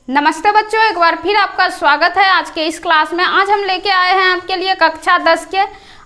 नमस्ते बच्चों, एक बार फिर आपका स्वागत है आज के इस क्लास में। आज हम लेके आए हैं आपके लिए कक्षा 10 के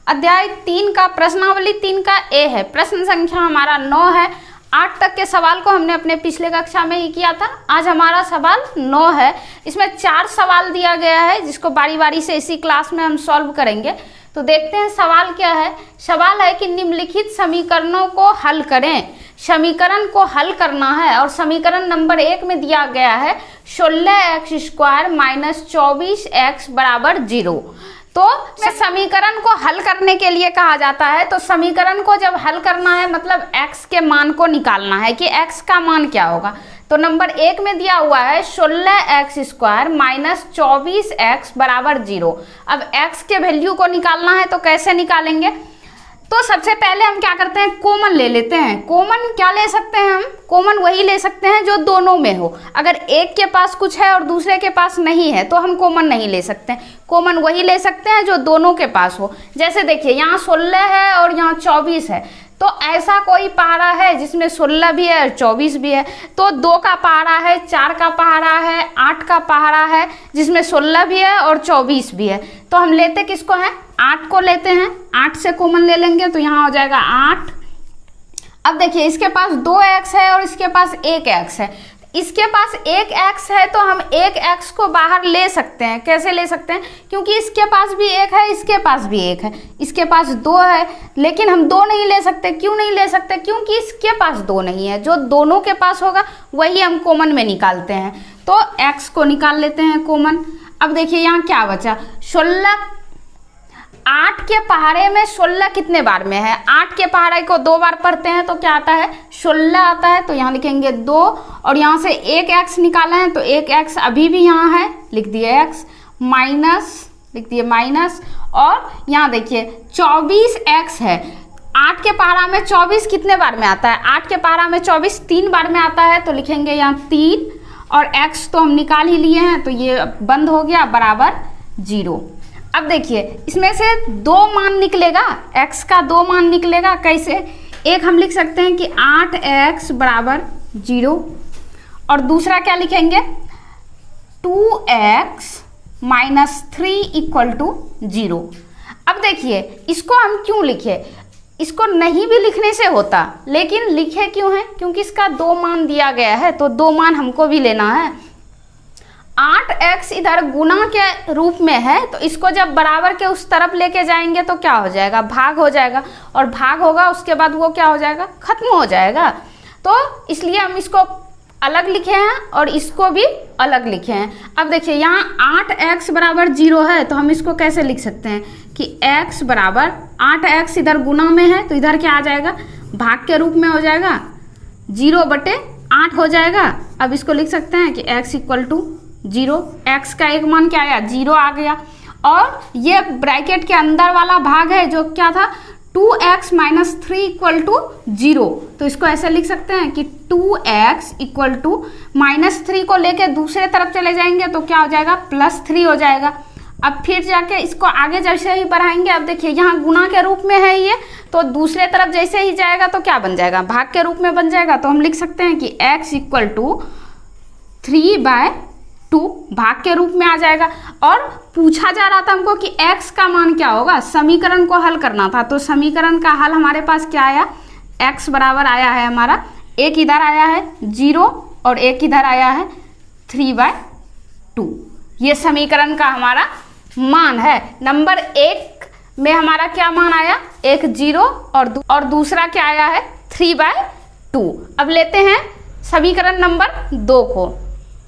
अध्याय 3 का प्रश्नावली 3 का ए है। प्रश्न संख्या हमारा 9 है। 8 तक के सवाल को हमने अपने पिछले कक्षा में ही किया था। आज हमारा सवाल 9 है। इसमें 4 सवाल दिया गया है जिसको बारी बारी से इसी क्लास में हम सॉल्व करेंगे। तो देखते हैं सवाल क्या है। सवाल है कि निम्नलिखित समीकरणों को हल करें। समीकरण को हल करना है और समीकरण नंबर 1 में दिया गया है 16x² - 24x बराबर 0। तो समीकरण को हल करने के लिए कहा जाता है। तो समीकरण को जब हल करना है मतलब x के मान को निकालना है कि x का मान क्या होगा। तो नंबर 1 में दिया हुआ है 16x² - 24x बराबर 0। अब x के वैल्यू को निकालना है तो कैसे निकालेंगे। तो सबसे पहले हम क्या करते हैं, कॉमन ले लेते हैं। कॉमन क्या ले सकते हैं हम, कॉमन वही ले सकते हैं जो दोनों में हो। अगर एक के पास कुछ है और दूसरे के पास नहीं है तो हम कॉमन नहीं ले सकते। कॉमन वही ले सकते हैं जो दोनों के पास हो। जैसे देखिए यहाँ 16 है और यहाँ 24 है। तो ऐसा कोई पहाड़ा है जिसमें 16 भी है और 24 भी है। तो 2 का पहाड़ा है, 4 का पहाड़ा है, 8 का पहाड़ा है जिसमें 16 भी है और 24 भी है। तो हम लेते किसको हैं, 8 को लेते हैं। 8 से कॉमन ले लेंगे तो यहाँ हो जाएगा 8। अब देखिए इसके पास 2x है और इसके पास 1x है। इसके पास 1x है तो हम 1x को बाहर ले सकते हैं। कैसे ले सकते हैं, क्योंकि इसके पास भी 1 है, इसके पास भी 1 है, इसके पास 2 है, लेकिन हम 2 नहीं ले सकते। क्यों नहीं ले सकते, क्योंकि इसके पास 2 नहीं है। जो दोनों के पास होगा वही हम कॉमन में निकालते हैं। तो x को निकाल लेते हैं कॉमन। अब देखिए यहाँ क्या बचा, 16। 8 के पहाड़े में 16 कितने बार में है, 8 के पहाड़े को 2 बार पढ़ते हैं तो क्या आता है, 16 आता है। तो यहाँ लिखेंगे 2 और यहाँ से 1x निकाला है तो 1x अभी भी यहाँ है, लिख दिए x, माइनस लिख दिए माइनस। और यहाँ देखिए 24x है। 8 के पहाड़ा में 24 कितने बार में आता है, 8 के पहाड़ा में 24 3 बार में आता है। तो लिखेंगे यहाँ 3 और x तो हम निकाल ही लिए हैं तो ये बंद हो गया बराबर 0। अब देखिए इसमें से 2 मान निकलेगा, x का 2 मान निकलेगा। कैसे, एक हम लिख सकते हैं कि 8x बराबर 0 और दूसरा क्या लिखेंगे 2x - 3 = 0। अब देखिए इसको हम क्यों लिखे, इसको नहीं भी लिखने से होता, लेकिन लिखे क्यों है, क्योंकि इसका 2 मान दिया गया है तो 2 मान हमको भी लेना है। 8x इधर गुणा के रूप में है तो इसको जब बराबर के उस तरफ लेके जाएंगे तो क्या हो जाएगा, भाग हो जाएगा। और भाग होगा उसके बाद वो क्या हो जाएगा, खत्म हो जाएगा। तो इसलिए हम इसको अलग लिखे हैं और इसको भी अलग लिखे हैं। अब देखिए यहाँ 8x बराबर 0 है तो हम इसको कैसे लिख सकते हैं कि x बराबर 8x इधर गुणा में है तो इधर क्या आ जाएगा, भाग के रूप में हो जाएगा, 0/8 हो जाएगा। अब इसको लिख सकते हैं कि x = 0। x का एक मान क्या आया, 0 आ गया। और ये ब्रैकेट के अंदर वाला भाग है जो क्या था 2x - 3 = 0। तो इसको ऐसे लिख सकते हैं कि 2x - 3 को लेके दूसरे तरफ चले जाएंगे तो क्या हो जाएगा, +3 हो जाएगा। अब फिर जाके इसको आगे जैसे ही बढ़ाएंगे, अब देखिए यहाँ गुणा के रूप में है ये, तो दूसरे तरफ जैसे ही जाएगा तो क्या बन जाएगा, भाग के रूप में बन जाएगा। तो हम लिख सकते हैं कि x = 3/2 भाग के रूप में आ जाएगा। और पूछा जा रहा था हमको कि x का मान क्या होगा, समीकरण को हल करना था। तो समीकरण का हल हमारे पास क्या आया, x बराबर आया है हमारा, एक इधर आया है 0 और एक इधर आया है 3/2। ये समीकरण का हमारा मान है। नंबर 1 में हमारा क्या मान आया, एक 0 और दूसरा क्या आया है 3/2। अब लेते हैं समीकरण नंबर 2 को।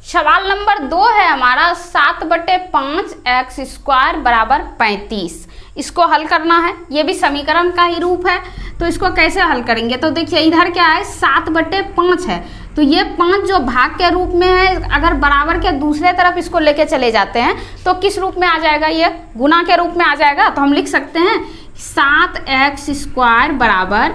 सवाल नंबर 2 है हमारा 7/5x² बराबर 35। इसको हल करना है, ये भी समीकरण का ही रूप है। तो इसको कैसे हल करेंगे, तो देखिए इधर क्या है 7/5 है तो ये 5 जो भाग के रूप में है, अगर बराबर के दूसरे तरफ इसको लेके चले जाते हैं तो किस रूप में आ जाएगा, ये गुना के रूप में आ जाएगा। तो हम लिख सकते हैं 7x² बराबर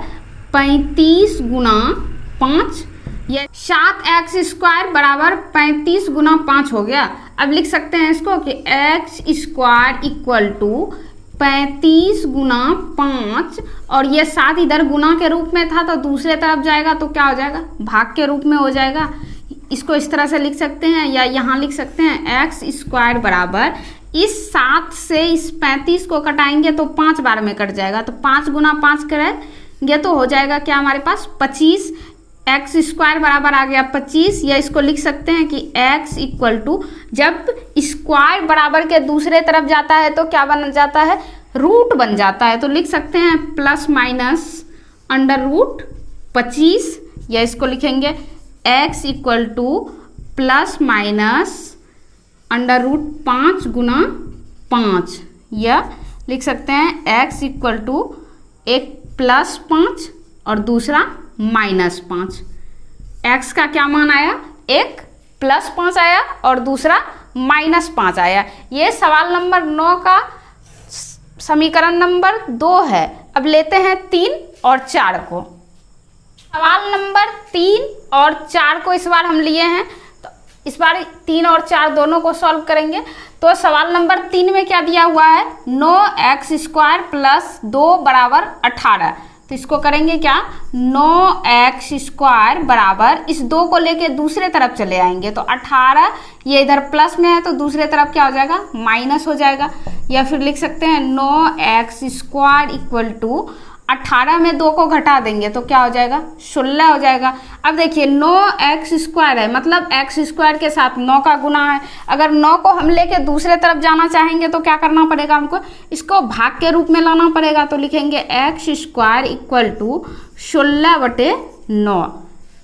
35 × 5। ये 7x² बराबर 35 × 5 हो गया। अब लिख सकते हैं इसको कि x² = 35 × 5 और ये 7 इधर गुना के रूप में था तो दूसरे तरफ जाएगा तो क्या हो जाएगा, भाग के रूप में हो जाएगा। इसको इस तरह से लिख सकते हैं या यहाँ लिख सकते हैं एक्स स्क्वायर बराबर इस 7 से इस 35 को कटाएंगे तो 5 बार में कट जाएगा, तो 5 गुना 5 करेंगे तो हो जाएगा क्या हमारे पास 25। एक्स स्क्वायर बराबर आ गया 25, या इसको लिख सकते हैं कि एक्स इक्वल टू, जब स्क्वायर बराबर के दूसरे तरफ जाता है तो क्या बन जाता है, रूट बन जाता है, तो लिख सकते हैं प्लस माइनस अंडर रूट 25, या इसको लिखेंगे x equal to plus minus under root 5 गुना 5, या लिख सकते हैं एक्स इक्वल टू एक प्लस 5 और दूसरा -5। एक्स का क्या मान आया, एक प्लस 5 आया और दूसरा -5 आया। ये सवाल नंबर 9 का समीकरण नंबर 2 है। अब लेते हैं 3 और 4 को। सवाल नंबर 3 और 4 को इस बार हम लिए हैं, तो इस बार 3 और 4 दोनों को सॉल्व करेंगे। तो सवाल नंबर 3 में क्या दिया हुआ है, 9x² प्लस 2 बराबर 18। तो इसको करेंगे क्या, 9x² बराबर इस 2 को लेके दूसरे तरफ चले आएंगे तो 18, ये इधर प्लस में है तो दूसरे तरफ क्या हो जाएगा, माइनस हो जाएगा। या फिर लिख सकते हैं 9x² इक्वल टू 18 में 2 को घटा देंगे तो क्या हो जाएगा, 16 हो जाएगा। अब देखिए 9x² है, मतलब x² के साथ 9 का गुना है। अगर 9 को हम लेके दूसरे तरफ जाना चाहेंगे तो क्या करना पड़ेगा, हमको इसको भाग के रूप में लाना पड़ेगा। तो लिखेंगे x² इक्वल टू 16/9,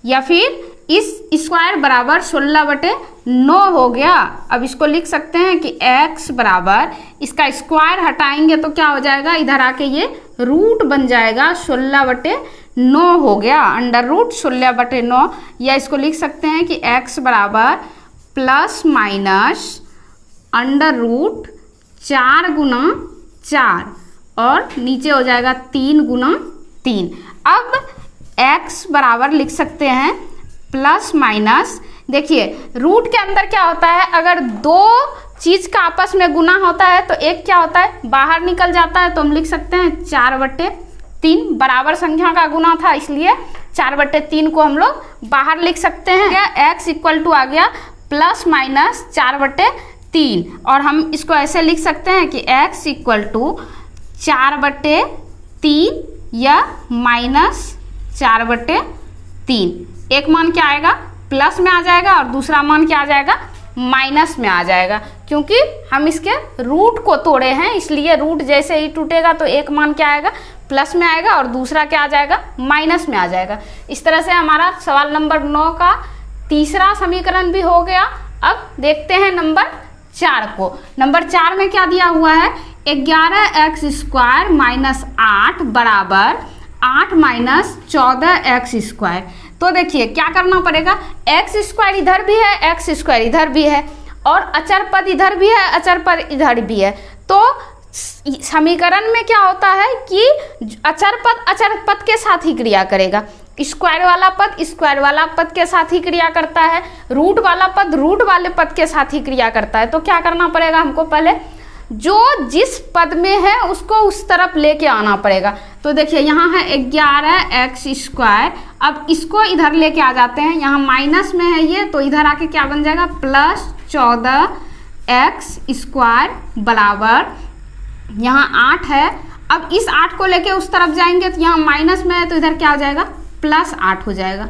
या फिर इस स्क्वायर बराबर 16/9 हो गया। अब इसको लिख सकते हैं कि x बराबर इसका स्क्वायर हटाएंगे तो क्या हो जाएगा, इधर आके ये रूट बन जाएगा, 16/9 हो गया, अंडर रूट 16/9। या इसको लिख सकते हैं कि x बराबर प्लस माइनस अंडर रूट 4 गुना 4 और नीचे हो जाएगा 3 गुना 3। अब x बराबर लिख सकते हैं प्लस माइनस, देखिए रूट के अंदर क्या होता है, अगर 2 चीज का आपस में गुना होता है तो एक क्या होता है, बाहर निकल जाता है। तो हम लिख सकते हैं 4/3, बराबर संख्या का गुना था इसलिए 4/3 को हम लोग बाहर लिख सकते हैं। x इक्वल टू आ गया प्लस माइनस 4/3, और हम इसको ऐसे लिख सकते हैं कि x इक्वल टू 4/3 या -4/3। एक मान क्या आएगा, प्लस में आ जाएगा और दूसरा मान क्या आ जाएगा, माइनस में आ जाएगा, क्योंकि हम इसके रूट को तोड़े हैं इसलिए रूट जैसे ही टूटेगा तो एक मान क्या आएगा, प्लस में आएगा और दूसरा क्या आ जाएगा, माइनस में आ जाएगा। इस तरह से हमारा सवाल नंबर 9 का तीसरा समीकरण भी हो गया। अब देखते हैं नंबर 4 को। नंबर 4 में क्या दिया हुआ है, 11x² माइनस 8 बराबर 8 माइनस 14x²। तो देखिए क्या करना पड़ेगा, x² इधर भी है, x² इधर भी है, और अचर पद इधर भी है, अचर पद इधर भी है। तो समीकरण में क्या होता है कि अचर पद के साथ ही क्रिया करेगा, स्क्वायर वाला पद स्क्वायर वाला पद के साथ ही क्रिया करता है, रूट वाला पद रूट वाले पद के साथ ही क्रिया करता है। तो क्या करना पड़ेगा, हमको पहले जो जिस पद में है उसको उस तरफ लेके आना पड़ेगा। तो देखिए यहाँ है 11x², अब इसको इधर लेके आ जाते हैं, यहाँ माइनस में है ये तो इधर आके क्या बन जाएगा, प्लस 14x² बराबर यहाँ 8 है। अब इस 8 को लेके उस तरफ जाएंगे तो यहाँ माइनस में है तो इधर क्या हो जाएगा, प्लस 8 हो जाएगा।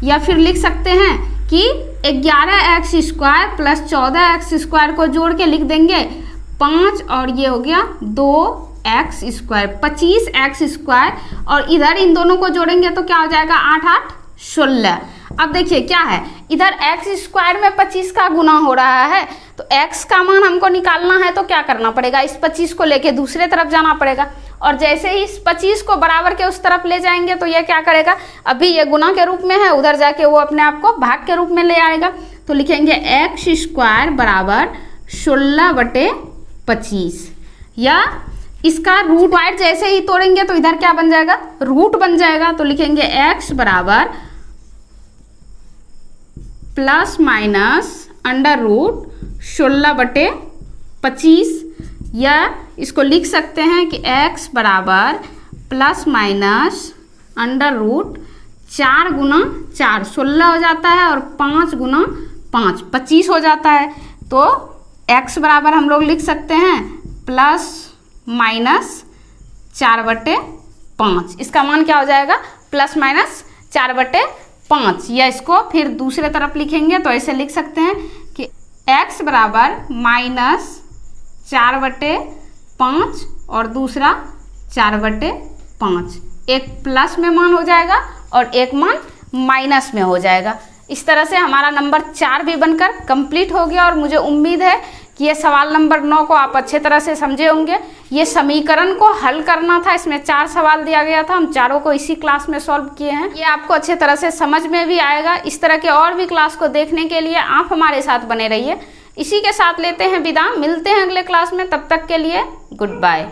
या फिर लिख सकते हैं कि 11x² प्लस 14x² को जोड़ के लिख देंगे 5 और ये हो गया 2x², 25x², और इधर इन दोनों को जोड़ेंगे तो क्या हो जाएगा, 8 8 16। अब देखिए क्या है, इधर x² में 25 का गुना हो रहा है तो x का मान हमको निकालना है तो क्या करना पड़ेगा, इस 25 को लेके दूसरे तरफ जाना पड़ेगा, और जैसे ही इस 25 को बराबर के उस तरफ ले जाएंगे तो ये क्या करेगा, अभी ये गुना के रूप में है, उधर जाके वो अपने आप को भाग के रूप में ले आएगा। तो लिखेंगे x² बराबर 16/25, या इसका रूट वाइड जैसे ही तोड़ेंगे तो इधर क्या बन जाएगा, रूट बन जाएगा। तो लिखेंगे x बराबर प्लस माइनस अंडर रूट 16/25, या इसको लिख सकते हैं कि x बराबर प्लस माइनस अंडर रूट 4 गुना 4 16 हो जाता है और 5 गुना 5 25 हो जाता है। तो x बराबर हम लोग लिख सकते हैं प्लस माइनस 4/5। इसका मान क्या हो जाएगा? Plus minus 4/5। या इसको फिर दूसरे तरफ लिखेंगे तो ऐसे लिख सकते हैं कि x बराबर माइनस 4/5 और दूसरा 4/5। एक प्लस में मान हो जाएगा और एक मान माइनस में हो जाएगा। इस तरह से हमारा नंबर 4 भी बनकर कंप्लीट हो गया और मुझे उम्मीद है कि ये सवाल नंबर 9 को आप अच्छे तरह से समझे होंगे। ये समीकरण को हल करना था, इसमें 4 सवाल दिया गया था, हम चारों को इसी क्लास में सॉल्व किए हैं। ये आपको अच्छे तरह से समझ में भी आएगा। इस तरह के और भी क्लास को देखने के लिए आप हमारे साथ बने रहिए। इसी के साथ लेते हैं विदा, मिलते हैं अगले क्लास में, तब तक के लिए गुड बाय।